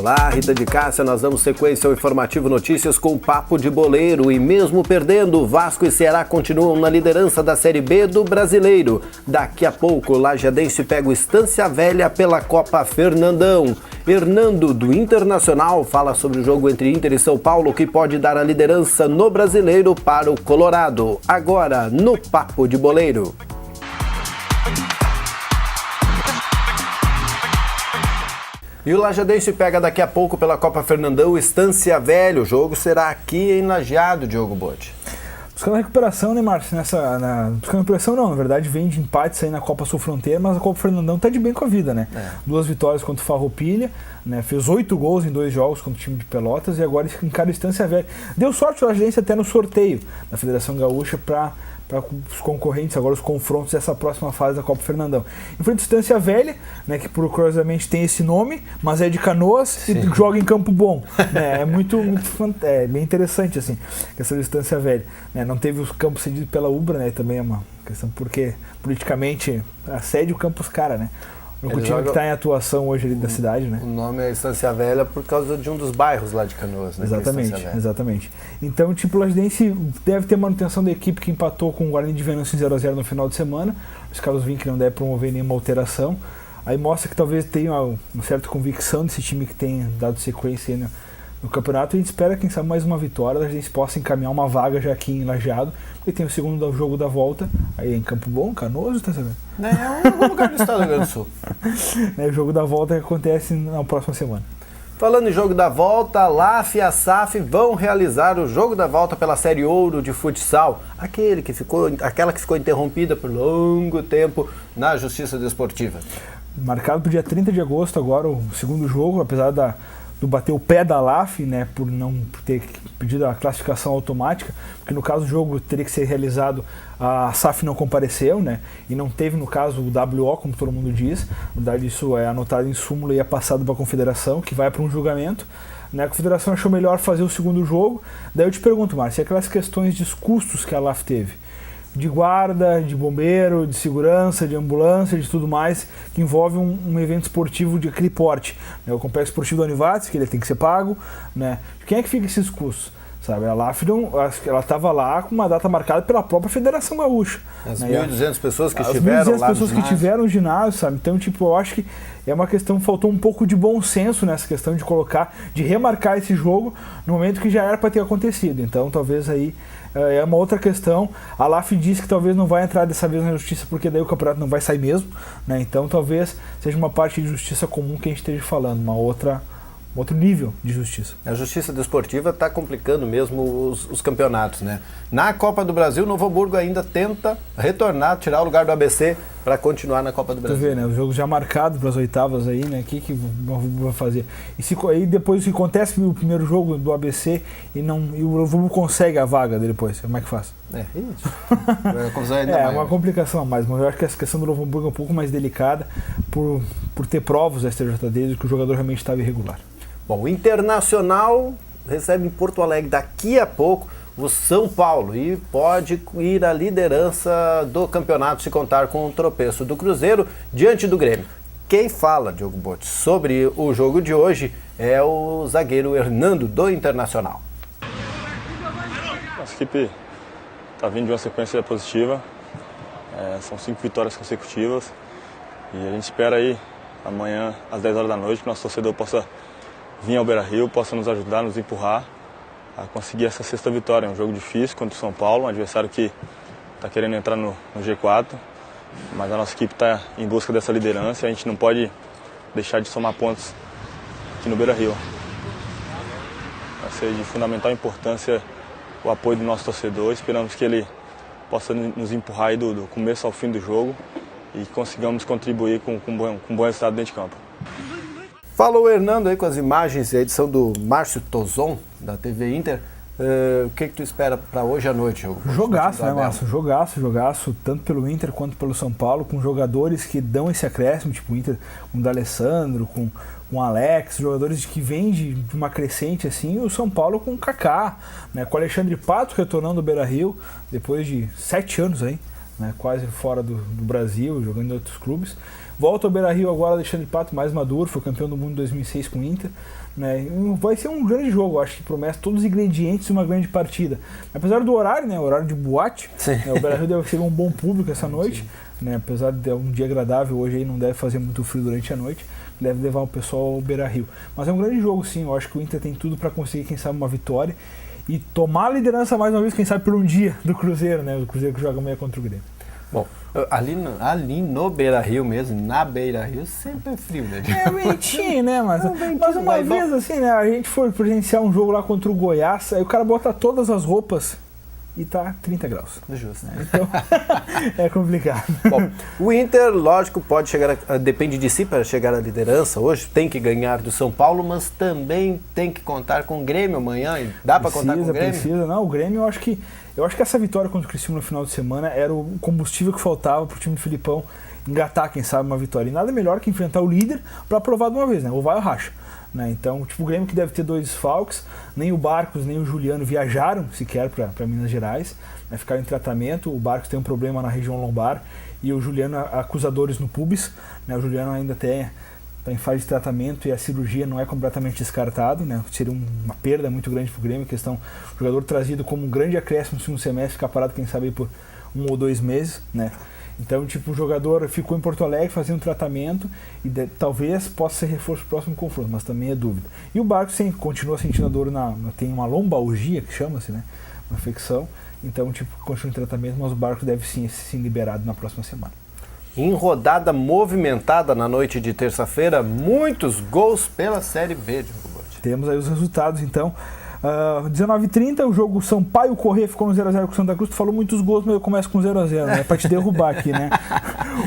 Olá, Rita de Cássia, nós damos sequência ao Informativo Notícias com o Papo de Boleiro. E mesmo perdendo, Vasco e Ceará continuam na liderança da Série B do Brasileiro. Daqui a pouco, o Lajadense pega o Estância Velha pela Copa Fernandão. Hernando, do Internacional, fala sobre o jogo entre Inter e São Paulo, que pode dar a liderança no Brasileiro para o Colorado. Agora, no Papo de Boleiro. E o Lajadense pega daqui a pouco pela Copa Fernandão Estância Velha. O jogo será aqui em Lajeado, Diogo Botti. Buscando recuperação, né, Márcio? Buscando recuperação não, na verdade vem de empates aí na Copa Sul Fronteira, mas a Copa Fernandão tá de bem com a vida, né? 2 vitórias contra o Farroupilha, né? Fez 8 gols em 2 jogos contra o time de Pelotas e agora encara a Estância Velha. Deu sorte o Lajadense até no sorteio da Federação Gaúcha para os concorrentes, agora os confrontos dessa próxima fase da Copa Fernandão. Enfrenta a Estância Velha, né, que por curiosamente tem esse nome, mas é de Canoas. Sim. E joga em Campo Bom. Né, é bem interessante assim, essa Estância Velha. Né, não teve os campos cedidos pela Ubra, né, também é uma questão porque politicamente acede o campo os caras, né? O time que está em atuação hoje ali da cidade, né? O nome é Estância Velha por causa de um dos bairros lá de Canoas, né? Exatamente. Então, tipo, o Lajadense deve ter manutenção da equipe que empatou com o Guarani de Venâncio em 0x0 no final de semana. Os Carlos Vink que não deve promover nenhuma alteração. Aí mostra que talvez tenha uma certa convicção desse time que tem dado sequência aí no campeonato. E a gente espera, quem sabe, mais uma vitória, a gente possa encaminhar uma vaga já aqui em Lajeado, porque tem o segundo jogo da volta, aí em Campo Bom, Canoas, tá sabendo? É um lugar do estado do Rio Grande do Sul. O jogo da volta que acontece na próxima semana. Falando em jogo da volta, a LAF e a SAF vão realizar o jogo da volta pela Série Ouro de futsal, aquela que ficou interrompida por longo tempo na Justiça Desportiva. Marcado para o dia 30 de agosto agora o segundo jogo, apesar do bater o pé da LAF, né, por ter pedido a classificação automática, porque no caso o jogo teria que ser realizado, a SAF não compareceu, né, e não teve no caso o WO, como todo mundo diz. Na verdade isso é anotado em súmula e é passado para a Confederação, que vai para um julgamento. Né, a Confederação achou melhor fazer o segundo jogo. Daí eu te pergunto, Márcio, aquelas questões de custos que a LAF teve? De guarda, de bombeiro, de segurança, de ambulância, de tudo mais, que envolve um evento esportivo de aquele porte. Né? O Complexo Esportivo do Anivates, que ele tem que ser pago. Né? Quem é que fica esses custos? Sabe? A LAF ela estava lá com uma data marcada pela própria Federação Gaúcha. As né? 1.200 pessoas que estiveram lá no ginásio. As 1.200 pessoas que tiveram no ginásio, sabe? Então, tipo, eu acho que é uma questão, faltou um pouco de bom senso nessa questão de remarcar esse jogo no momento que já era para ter acontecido. Então, talvez aí é uma outra questão. A LAF disse que talvez não vai entrar dessa vez na justiça, porque daí o campeonato não vai sair mesmo, né? Então talvez seja uma parte de justiça comum que a gente esteja falando, um outro nível de justiça. A Justiça Desportiva está complicando mesmo os campeonatos, né? Na Copa do Brasil, Novo Hamburgo ainda tenta retornar, tirar o lugar do ABC para continuar na Copa do Brasil. Tu vê, né? O jogo já marcado para as oitavas aí, né? O que o Novo Hamburgo vai fazer? E depois se acontece o primeiro jogo do ABC e o Novo Hamburgo consegue a vaga depois, como é que faz? É uma complicação a mais, mas eu acho que essa questão do Novo Hamburgo é um pouco mais delicada por ter provas da STJD de que o jogador realmente estava irregular. Bom, o Internacional recebe em Porto Alegre daqui a pouco o São Paulo e pode ir à liderança do campeonato se contar com o tropeço do Cruzeiro diante do Grêmio. Quem fala, Diogo Botti, sobre o jogo de hoje é o zagueiro Hernando do Internacional. Nossa equipe está vindo de uma sequência positiva, são 5 vitórias consecutivas e a gente espera aí amanhã às 10 horas da noite que nosso torcedor possa vir ao Beira-Rio, possa nos ajudar, nos empurrar a conseguir essa 6ª vitória. É um jogo difícil contra o São Paulo, um adversário que está querendo entrar no G4, mas a nossa equipe está em busca dessa liderança e a gente não pode deixar de somar pontos aqui no Beira-Rio. Vai ser de fundamental importância o apoio do nosso torcedor, esperamos que ele possa nos empurrar aí do começo ao fim do jogo e consigamos contribuir com um bom resultado dentro de campo. Falou o Hernando aí com as imagens e a edição do Márcio Tozon, da TV Inter. O que tu espera para hoje à noite? Jogaço, né, Márcio? Jogaço, tanto pelo Inter quanto pelo São Paulo, com jogadores que dão esse acréscimo, tipo o Inter com o D'Alessandro, com o Alex, jogadores que vêm de uma crescente assim, e o São Paulo com o Kaká, né, com o Alexandre Pato retornando do Beira-Rio, depois de 7 anos aí, né, quase fora do Brasil, jogando em outros clubes. Volta ao Beira-Rio agora, Alexandre Pato mais maduro, foi campeão do mundo em 2006 com o Inter. Né, vai ser um grande jogo, acho que promete todos os ingredientes de uma grande partida. Apesar do horário, né, horário de boate, né, o Beira-Rio deve ser um bom público essa noite, né, apesar de ter um dia agradável hoje, aí não deve fazer muito frio durante a noite, deve levar o pessoal ao Beira-Rio. Mas é um grande jogo, sim, eu acho que o Inter tem tudo para conseguir, quem sabe, uma vitória e tomar a liderança mais uma vez, quem sabe, por um dia do Cruzeiro, né, do Cruzeiro que joga amanhã contra o Grêmio. Bom, ali no Beira-Rio mesmo, na Beira-Rio, sempre é frio, né? É ventinho, né? Mas uma vez, assim, né? A gente foi presenciar um jogo lá contra o Goiás, aí o cara bota todas as roupas e tá 30 graus. Justo. Então, é complicado. Bom, o Inter, lógico, pode chegar, depende de si para chegar à liderança hoje, tem que ganhar do São Paulo, mas também tem que contar com o Grêmio amanhã. Dá para contar com o Grêmio? Precisa, não. O Grêmio, eu acho que essa vitória contra o Criciúma no final de semana era o combustível que faltava pro time do Filipão engatar, quem sabe, uma vitória. E nada melhor que enfrentar o líder para provar de uma vez, né? Ou vai ou racha. Né? Então, tipo, o Grêmio que deve ter 2 desfalques, nem o Barcos nem o Juliano viajaram sequer para Minas Gerais, né? Ficaram em tratamento. O Barcos tem um problema na região lombar e o Juliano acusadores no pubis. Né? O Juliano ainda está em fase de tratamento e a cirurgia não é completamente descartado, né? Seria uma perda muito grande para o Grêmio, questão, o jogador trazido como um grande acréscimo no segundo semestre, ficar parado, quem sabe, por 1 ou 2 meses, né? Então, tipo, o jogador ficou em Porto Alegre fazendo tratamento e talvez possa ser reforço para o próximo confronto, mas também é dúvida. E o Barcos continua sentindo a dor, tem uma lombalgia, que chama-se, né? Uma infecção, então, tipo, continua em tratamento, mas o Barcos deve sim ser liberado na próxima semana. Em rodada movimentada na noite de terça-feira, muitos gols pela Série B. Temos aí os resultados, então. 19h30, o jogo Sampaio-Corrêa ficou no 0x0 com o Santa Cruz. Tu falou muitos gols, mas eu começo com 0x0, né? Pra te derrubar aqui, né?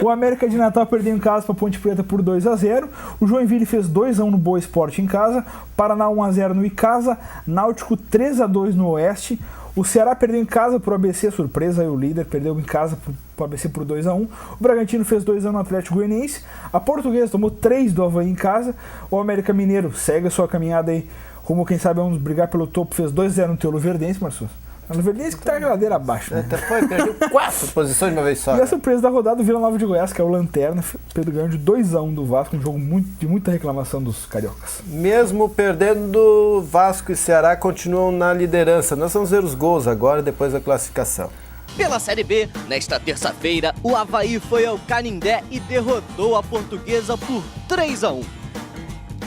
O América de Natal perdeu em casa pra Ponte Preta por 2x0. O Joinville fez 2x1 no Boa Esporte em casa. Paraná 1x0 no Icasa. Náutico 3x2 no Oeste. O Ceará perdeu em casa pro ABC, surpresa, aí o líder perdeu em casa pro ABC por 2x1. O Bragantino fez 2x1 no Atlético Goianiense. A Portuguesa tomou 3 do Avaí em casa. O América Mineiro segue a sua caminhada aí, como quem sabe vamos brigar pelo topo, fez 2x0 no teu Luverdense, Marcos. O Luverdense que tá a geladeira abaixo, né? Perdeu 4 posições de uma vez só. E a surpresa da rodada, o Vila Nova de Goiás, que é o Lanterna, Pedro ganhou de 2x1 do Vasco, um jogo de muita reclamação dos cariocas. Mesmo perdendo, Vasco e Ceará continuam na liderança. Nós vamos ver os gols agora, depois da classificação. Pela Série B, nesta terça-feira, o Avaí foi ao Canindé e derrotou a Portuguesa por 3x1.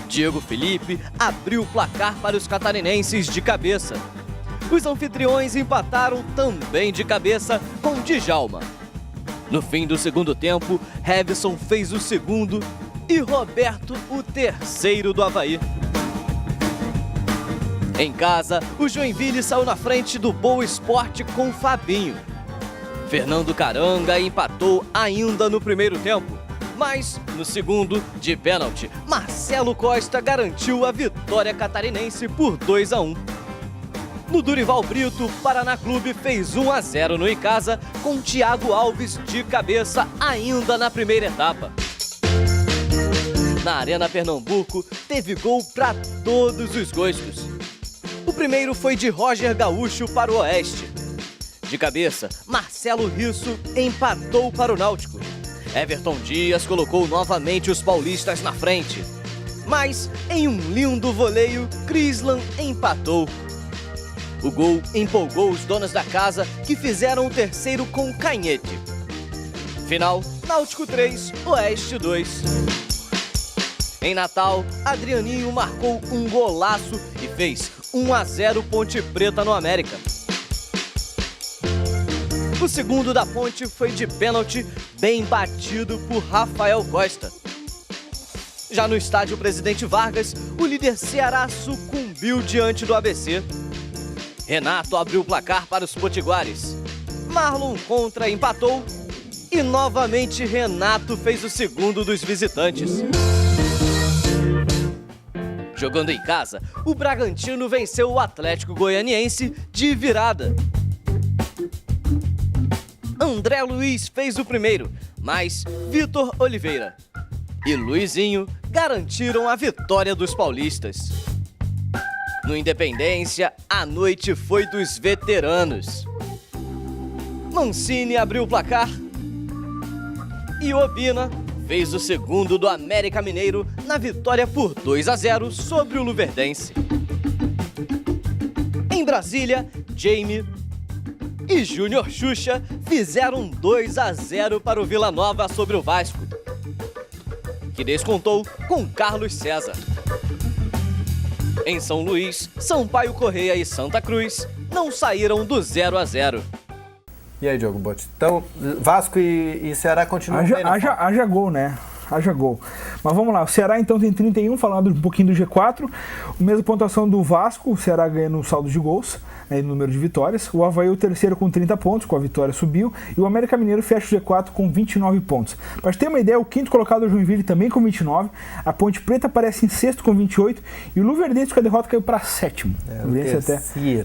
Diego Felipe abriu o placar para os catarinenses de cabeça. Os anfitriões empataram também de cabeça com Djalma. No fim do segundo tempo, Hevson fez o segundo e Roberto o terceiro do Avaí. Em casa, o Joinville saiu na frente do Boa Esporte com Fabinho. Fernando Caranga empatou ainda no primeiro tempo, mas no segundo, de pênalti, Marcelo Costa garantiu a vitória catarinense por 2x1. No Durival Brito, o Paraná Clube fez 1x0 no Icasa, com Thiago Alves de cabeça ainda na primeira etapa. Na Arena Pernambuco, teve gol para todos os gostos. O primeiro foi de Roger Gaúcho para o Oeste. De cabeça, Marcelo Risso empatou para o Náutico. Everton Dias colocou novamente os paulistas na frente. Mas, em um lindo voleio, Crislan empatou. O gol empolgou os donos da casa, que fizeram o terceiro com Canhete. Final, Náutico 3, Oeste 2. Em Natal, Adrianinho marcou um golaço e fez 1x0 Ponte Preta no América. O segundo da Ponte foi de pênalti, bem batido por Rafael Costa. Já no estádio Presidente Vargas, o líder Ceará sucumbiu diante do ABC. Renato abriu o placar para os potiguares. Marlon Contra empatou e novamente Renato fez o segundo dos visitantes. Jogando em casa, o Bragantino venceu o Atlético Goianiense de virada. André Luiz fez o primeiro, mas Vitor Oliveira e Luizinho garantiram a vitória dos paulistas. No Independência, a noite foi dos veteranos. Mancini abriu o placar e Obina fez o segundo do América Mineiro na vitória por 2-0 sobre o Luverdense. Em Brasília, Jamie e Júnior Xuxa fizeram 2-0 para o Vila Nova sobre o Vasco, que descontou com Carlos César. Em São Luís, Sampaio Corrêa e Santa Cruz não saíram do 0-0. E aí, Diogo Botti? Então, Vasco e Ceará continuam bem na forma. Haja gol, né? Haja gol. Mas vamos lá, o Ceará então tem 31, falando um pouquinho do G4. Mesma pontuação do Vasco, o Ceará ganha no saldo de gols, né, no número de vitórias. O Avaí o terceiro com 30 pontos, com a vitória subiu. E o América Mineiro fecha o G4 com 29 pontos. Para ter uma ideia, o quinto colocado é o Joinville também com 29. A Ponte Preta aparece em sexto com 28. E o Luverdense com a derrota caiu para sétimo.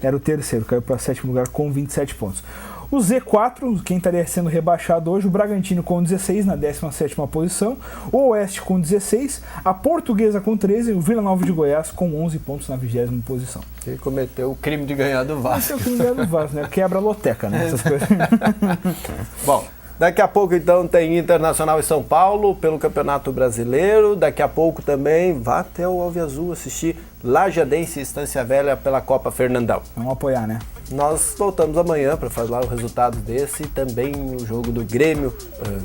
Era o terceiro, caiu para sétimo lugar com 27 pontos. O Z4, quem estaria sendo rebaixado hoje, o Bragantino com 16 na 17ª posição, o Oeste com 16, a Portuguesa com 13 e o Vila Nova de Goiás com 11 pontos na 20ª posição. Ele cometeu o crime de ganhar do Vasco. Cometeu o crime de ganhar do Vasco, né? Quebra a loteca, né? Essas coisas. Bom, daqui a pouco então tem Internacional e São Paulo pelo Campeonato Brasileiro. Daqui a pouco também vá até o Alviazul assistir Lajadense e Estância Velha pela Copa Fernandão. Vamos apoiar, né? Nós voltamos amanhã para falar o resultado desse e também o jogo do Grêmio,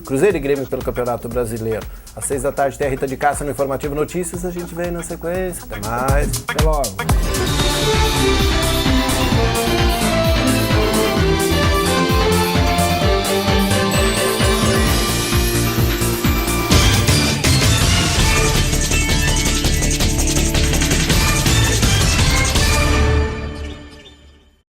Cruzeiro e Grêmio pelo Campeonato Brasileiro. Às 6 da tarde tem a Rita de Cássia no Informativo Notícias. A gente vem na sequência. Até mais. Até logo.